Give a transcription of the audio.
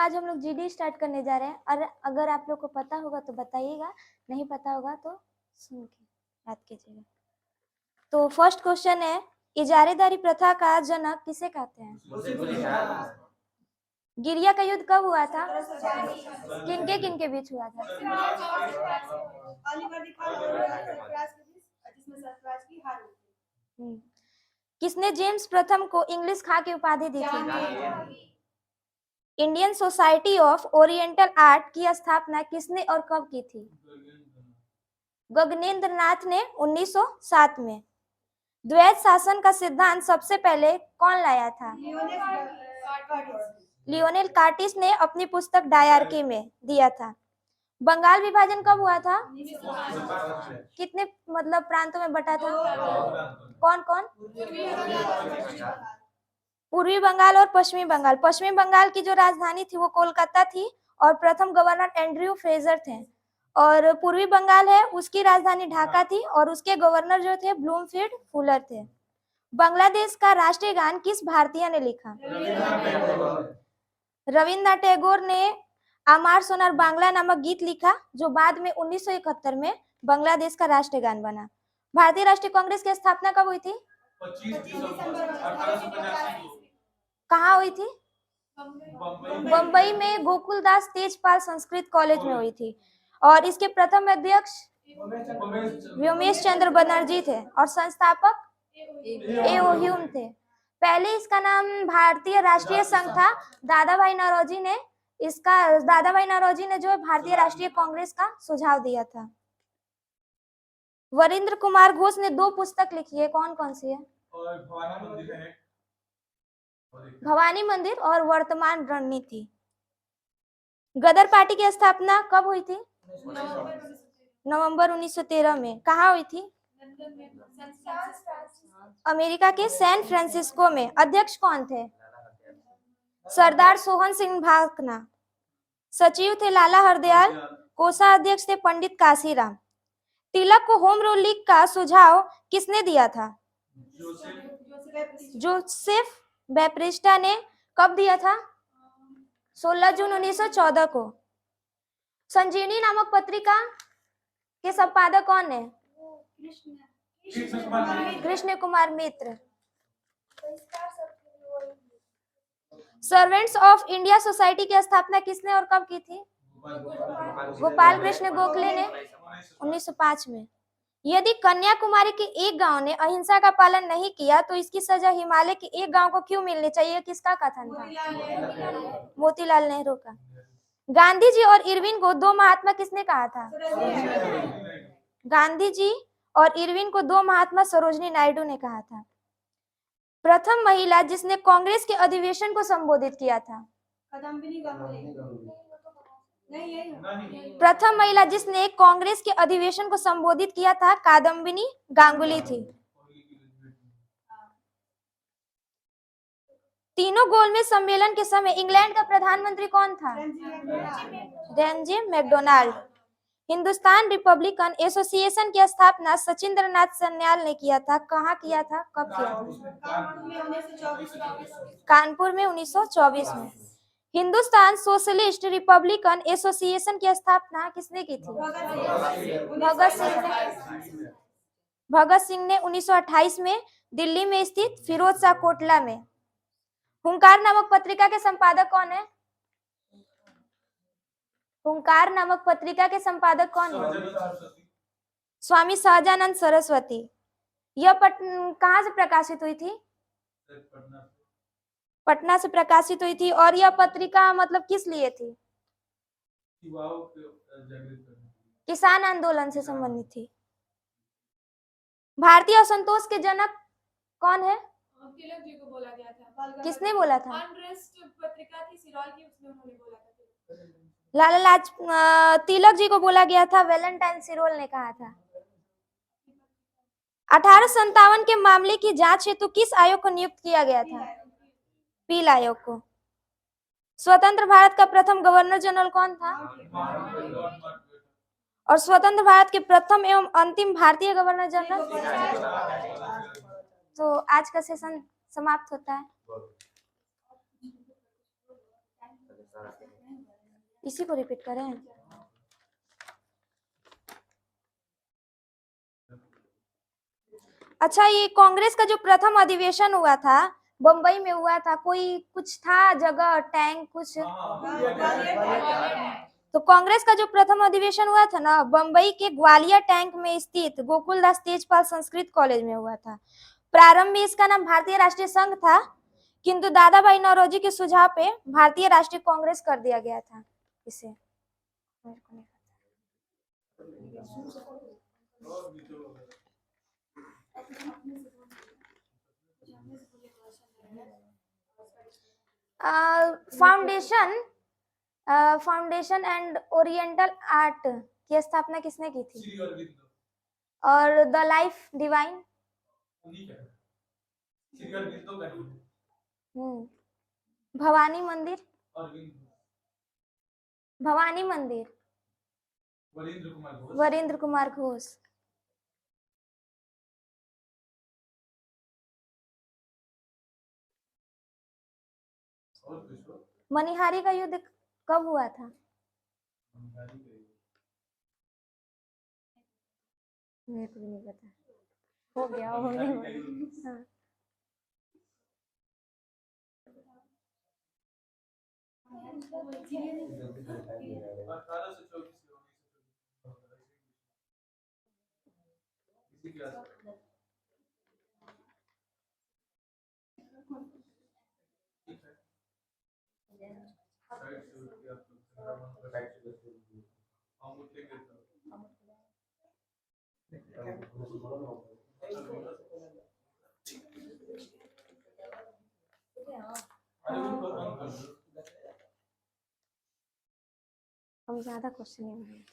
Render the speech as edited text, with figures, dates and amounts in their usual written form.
आज हम लोग जीडी स्टार्ट करने जा रहे हैं, और अगर आप लोग को पता होगा तो बताइएगा, नहीं पता होगा तो सुन के याद कीजिएगा। तो फर्स्ट क्वेश्चन है, इजारेदारी प्रथा का जनक किसे कहते हैं? गिरिया का युद्ध कब हुआ था? किनके बीच हुआ था? किसने जेम्स प्रथम को इंग्लिश खा की उपाधि दी थी? Indian society of oriental art की स्थापना किसने और कब की थी? गगनेंद्र नाथ ने 1907 में। द्वैत शासन का सिद्धांत सबसे पहले कौन लाया था? लियोनेल कार्टिस ने अपनी पुस्तक डायरकी में दिया था। बंगाल विभाजन कब हुआ था? कितने मतलब प्रांतों में बटा था? कौन कौन? पूर्वी बंगाल और पश्चिमी बंगाल। पश्चिमी बंगाल की जो राजधानी थी वो कोलकाता थी और प्रथम गवर्नर एंड्रयू फ्रेजर थे, और पूर्वी बंगाल है उसकी राजधानी ढाका थी और उसके गवर्नर जो थे ब्लूमफील्ड फुलर थे। बांग्लादेश का राष्ट्रीय गान किस भारतीय ने लिखा? रविन्द्रनाथ टैगोर ने आमार सोनार बांग्ला नामक गीत लिखा, जो बाद में 1971 में बांग्लादेश का राष्ट्रीय गान बना। भारतीय राष्ट्रीय कांग्रेस की स्थापना कब हुई थी? 25 दिसंबर 1885। कहाँ हुई थी? बम्बई में गोकुलदास तेजपाल संस्कृत कॉलेज में हुई थी, और इसके प्रथम अध्यक्ष व्योमेश चंद्र बनर्जी थे और संस्थापक ए.ओ. ह्यूम थे। पहले इसका नाम भारतीय राष्ट्रीय संघ था। दादाभाई नौरोजी ने जो है भारतीय राष्ट्रीय कांग्रेस का सुझाव दिया था। वरिंद्र कुमार घोष ने 2 पुस्तक लिखी है, कौन कौन सी है? भवानी मंदिर और वर्तमान रणनीति। गदर पार्टी की स्थापना कब हुई थी? नवंबर 1913 में। कहाँ हुई थी? अमेरिका के सैन फ्रांसिस्को में। अध्यक्ष कौन थे? सरदार सोहन सिंह भाकना। सचिव थे लाला हरदयाल। कोषाध्यक्ष थे पंडित काशीराम। तिलक को होम रूल लीग का सुझाव किसने दिया था? जोसेफ बैप्टिस्टा ने। कब दिया था? 16 जून 1914 को। संजीवनी नामक पत्रिका के संपादक कौन है? कृष्ण कुमार मित्र। सर्वेंट्स ऑफ इंडिया सोसाइटी की स्थापना किसने और कब की थी? गोपाल कृष्ण गोखले ने 1905 में। यदि कन्याकुमारी के एक गांव ने अहिंसा का पालन नहीं किया तो इसकी सजा हिमालय के एक गांव को क्यों मिलनी चाहिए? किसका कथन था? मोतीलाल नेहरू का। गांधी जी और इरविन को 2 महात्मा किसने कहा था? गांधी जी और इरविन को 2 महात्मा सरोजनी नायडू ने कहा था। प्रथम महिला जिसने कांग्रेस के अधिवेशन को संबोधित किया था? प्रथम महिला जिसने कांग्रेस के अधिवेशन को संबोधित किया था कादम्बिनी गांगुली थी। तीनों गोलमेज सम्मेलन के समय इंग्लैंड का प्रधानमंत्री कौन था? Ramsay MacDonald. Hindustan Republican Association की स्थापना सचिंद्रनाथ सन्याल ने किया था। कहाँ किया था, कब किया था? कानपुर में 1924 में। हिंदुस्तान सोशलिस्ट रिपब्लिकन एसोसिएशन की स्थापना किसने की थी? भगत सिंह ने 1928 में दिल्ली में स्थित फिरोज शाह कोटला में। हुंकार नामक पत्रिका के संपादक कौन है? हुंकार नामक पत्रिका के संपादक कौन है? स्वामी सहजानंद सरस्वती। यह कहाँ से प्रकाशित हुई थी? पटना से प्रकाशित हुई थी। और यह पत्रिका मतलब किस लिए थी? किसान आंदोलन से संबंधित थी। भारतीय असंतोष के जनक कौन है? तिलक जी को बोला गया था। किसने बोला था? पत्रिका थी सिरोल की, उसमें उन्होंने बोला था। तिलक जी को बोला गया था, वैलेंटाइन सिरोल ने कहा था। 1857 के मामले की जांच हेतु किस आयोग को नियुक्त किया गया था? पील आयोग को। स्वतंत्र भारत का प्रथम गवर्नर जनरल कौन था? और स्वतंत्र भारत के प्रथम एवं अंतिम भारतीय गवर्नर जनरल? तो आज का सेशन समाप्त होता है। इसी को रिपीट करें। अच्छा, ये कांग्रेस का जो प्रथम अधिवेशन हुआ था बम्बई में हुआ था, कोई कुछ था जगह, टैंक कुछ? तो कांग्रेस का जो प्रथम अधिवेशन हुआ था ना, बम्बई के ग्वालियर टैंक में स्थित गोकुलदास तेजपाल संस्कृत कॉलेज में हुआ था। प्रारंभ में इसका नाम भारतीय राष्ट्रीय संघ था, किंतु दादा भाई नौरोजी के सुझाव पे भारतीय राष्ट्रीय कांग्रेस कर दिया गया था इसे। Foundation foundation and oriental art की स्थापना किसने की थी? और द लाइफ डिवाइन? भवानी मंदिर? भवानी मंदिर? वरेंद्र कुमार घोष। मनिहारी का युद्ध कब हुआ था? मेरे को भी नहीं पता। हो गया होने वाला। हाँ। हम ज्यादा क्वेश्चन नहीं